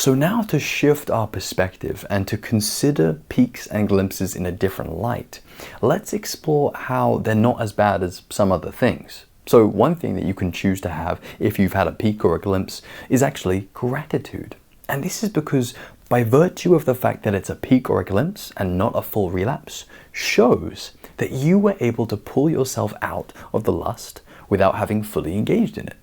So now to shift our perspective and to consider peaks and glimpses in a different light, let's explore how they're not as bad as some other things. So one thing that you can choose to have if you've had a peak or a glimpse is actually gratitude. And this is because by virtue of the fact that it's a peak or a glimpse and not a full relapse, shows that you were able to pull yourself out of the lust without having fully engaged in it.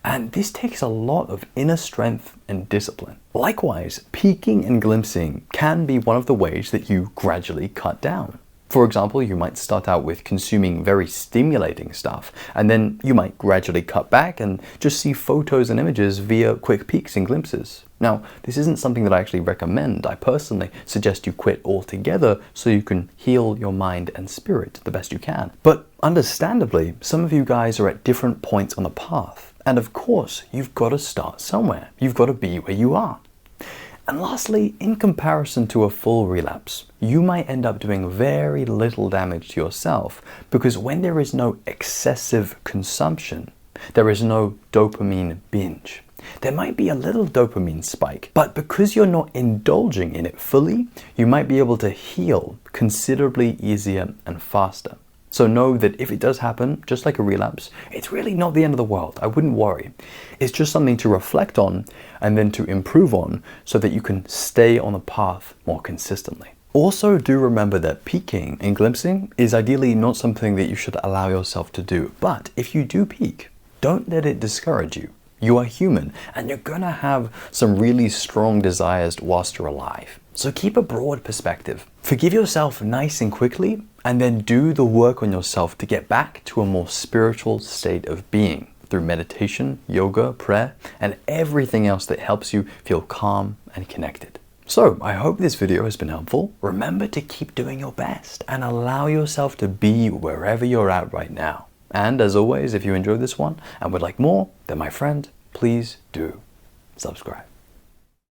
And this takes a lot of inner strength and discipline. Likewise, peaking and glimpsing can be one of the ways that you gradually cut down. For example, you might start out with consuming very stimulating stuff, and then you might gradually cut back and just see photos and images via quick peaks and glimpses. Now, this isn't something that I actually recommend. I personally suggest you quit altogether so you can heal your mind and spirit the best you can. But understandably, some of you guys are at different points on the path. And of course, you've got to start somewhere. You've got to be where you are. And lastly, in comparison to a full relapse, you might end up doing very little damage to yourself because when there is no excessive consumption, there is no dopamine binge. There might be a little dopamine spike, but because you're not indulging in it fully, you might be able to heal considerably easier and faster. So know that if it does happen, just like a relapse, it's really not the end of the world. I wouldn't worry. It's just something to reflect on and then to improve on so that you can stay on the path more consistently. Also, do remember that peaking and glimpsing is ideally not something that you should allow yourself to do. But if you do peak, don't let it discourage you. You are human and you're gonna have some really strong desires whilst you're alive. So keep a broad perspective. Forgive yourself nice and quickly, and then do the work on yourself to get back to a more spiritual state of being through meditation, yoga, prayer, and everything else that helps you feel calm and connected. So I hope this video has been helpful. Remember to keep doing your best and allow yourself to be wherever you're at right now. And as always, if you enjoyed this one and would like more, then my friend, please do subscribe.